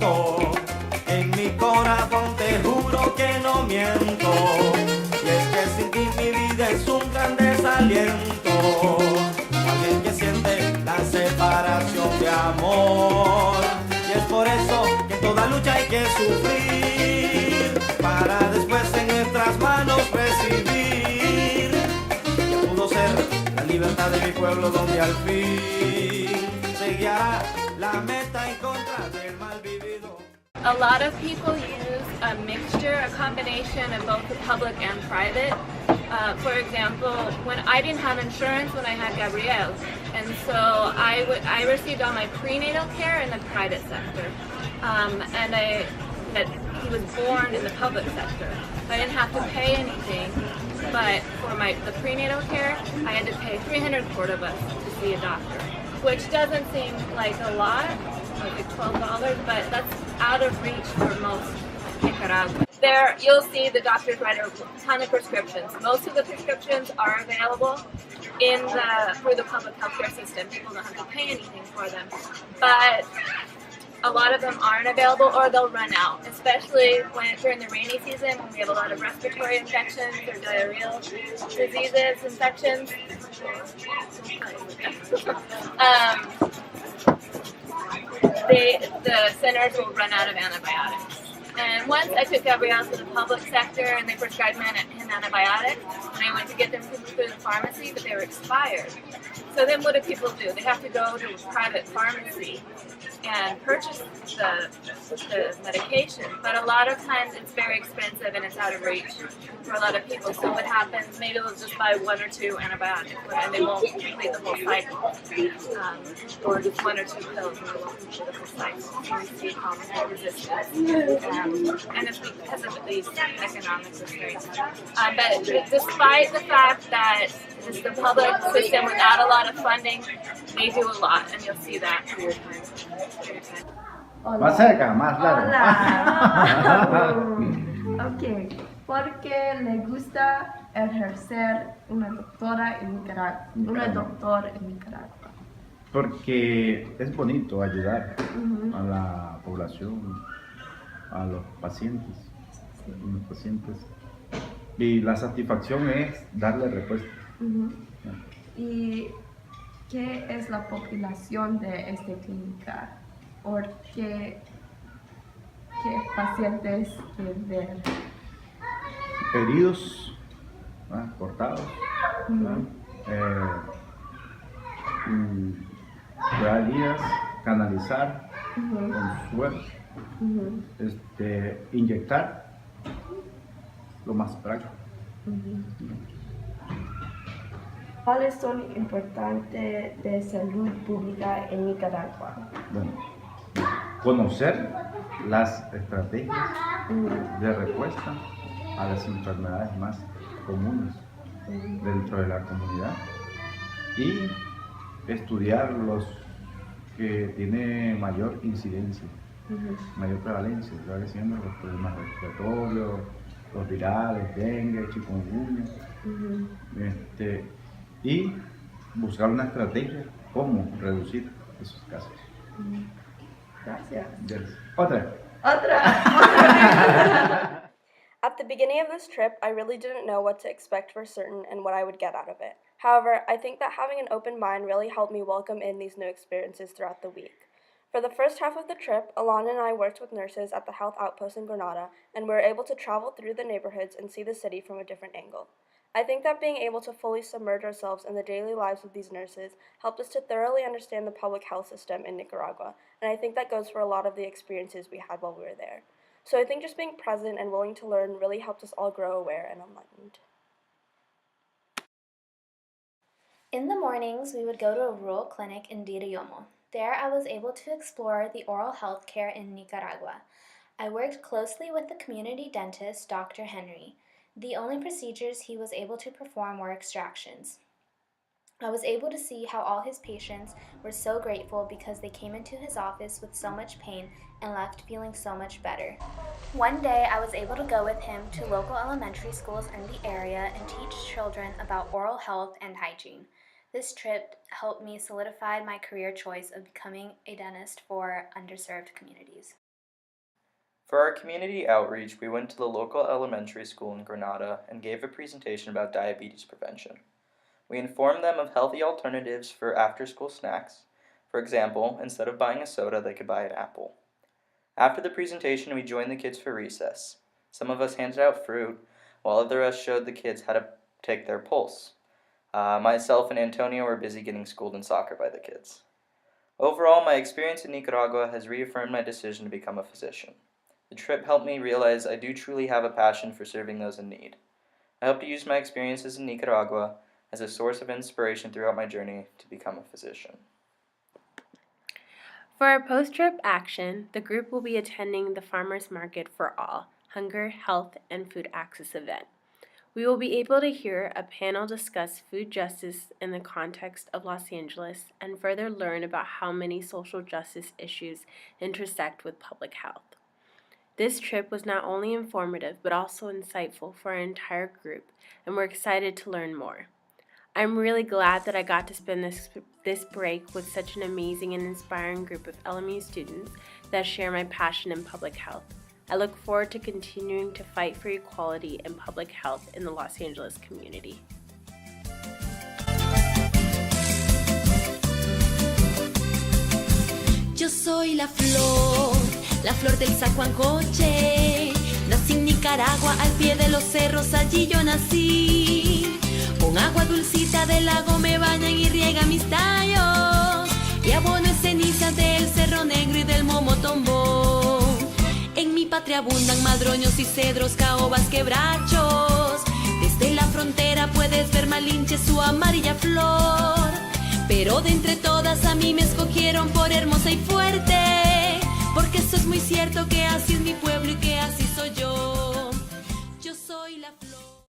siento, en mi corazón te juro que no miento. Y es que sin ti mi vida es un gran desaliento. Alguien que siente la separación de amor. Y es por eso que en toda lucha hay que sufrir, para después en nuestras manos recibir. Que pudo ser la libertad de mi pueblo, donde al fin se guiará la meta en contra del mal vivido. A lot of people use a mixture, a combination of both the public and private. For example, when I didn't have insurance when I had Gabriel, and so I received all my prenatal care in the private sector, that he was born in the public sector. I didn't have to pay anything, but for the prenatal care, I had to pay 300 cordobas to see a doctor, which doesn't seem like a lot, like $12, but that's out of reach for most Nicaragua. There, you'll see the doctors write a ton of prescriptions. Most of the prescriptions are available through the public healthcare system. People don't have to pay anything for them, but a lot of them aren't available, or they'll run out, especially during the rainy season, when we have a lot of respiratory infections or diarrheal diseases, infections. The centers will run out of antibiotics. And once I took Gabriel to the public sector and they prescribed him antibiotics, and I went to get them through the pharmacy, but they were expired. So then what do people do? They have to go to a private pharmacy and purchase the medication. But a lot of times it's very expensive and it's out of reach for a lot of people. So what happens, maybe they'll just buy 1 or 2 antibiotics and they won't complete the whole cycle. Or just 1 or 2 pills and they won't complete the whole cycle. And we see common resistance. And it's because of these economic restraints. But despite the fact that it's the public system without a lot of funding, they do a lot, and you'll see that through your time. Más cerca, más largo. Hola. Ok, ¿por qué le gusta ejercer una doctora en Nicaragua? Una doctora en Nicaragua. Porque es bonito ayudar a la población, a los pacientes, y la satisfacción es darle respuesta. ¿Y qué es la población de esta clínica? ¿O qué pacientes que ver? Heridos, cortados, heridas, canalizar con suero, inyectar, lo más práctico. ¿Cuáles son importantes de salud pública en Nicaragua? Bueno, conocer las estrategias de respuesta a las enfermedades más comunes dentro de la comunidad y estudiar los que tienen mayor incidencia, mayor prevalencia, siendo los problemas respiratorios, los virales, dengue, chikungunya, y buscar una estrategia cómo reducir esos casos. Gracias. Otra. At the beginning of this trip, I really didn't know what to expect for certain and what I would get out of it. However, I think that having an open mind really helped me welcome in these new experiences throughout the week. For the first half of the trip, Alana and I worked with nurses at the health outpost in Granada, and we were able to travel through the neighborhoods and see the city from a different angle. I think that being able to fully submerge ourselves in the daily lives of these nurses helped us to thoroughly understand the public health system in Nicaragua, and I think that goes for a lot of the experiences we had while we were there. So I think just being present and willing to learn really helped us all grow aware and enlightened. In the mornings, we would go to a rural clinic in Dirayomo. There, I was able to explore the oral health care in Nicaragua. I worked closely with the community dentist, Dr. Henry. The only procedures he was able to perform were extractions. I was able to see how all his patients were so grateful because they came into his office with so much pain and left feeling so much better. One day, I was able to go with him to local elementary schools in the area and teach children about oral health and hygiene. This trip helped me solidify my career choice of becoming a dentist for underserved communities. For our community outreach, we went to the local elementary school in Granada and gave a presentation about diabetes prevention. We informed them of healthy alternatives for after-school snacks. For example, instead of buying a soda, they could buy an apple. After the presentation, we joined the kids for recess. Some of us handed out fruit, while others of us showed the kids how to take their pulse. Myself and Antonio were busy getting schooled in soccer by the kids. Overall, my experience in Nicaragua has reaffirmed my decision to become a physician. The trip helped me realize I do truly have a passion for serving those in need. I hope to use my experiences in Nicaragua as a source of inspiration throughout my journey to become a physician. For our post-trip action, the group will be attending the Farmers Market for All, Hunger, Health, and Food Access event. We will be able to hear a panel discuss food justice in the context of Los Angeles and further learn about how many social justice issues intersect with public health. This trip was not only informative but also insightful for our entire group, and we're excited to learn more. I'm really glad that I got to spend this break with such an amazing and inspiring group of LMU students that share my passion in public health. I look forward to continuing to fight for equality and public health in the Los Angeles community. Yo soy la flor del Sacuancoche. Nací en Nicaragua, al pie de los cerros, allí yo nací. Con agua dulcita del lago me bañan y riegan mis tallos. Y abono en cenizas del Cerro Negro y del Momotombo. En mi patria abundan madroños y cedros, caobas, quebrachos. Desde la frontera puedes ver Malinche, su amarilla flor. Pero de entre todas a mí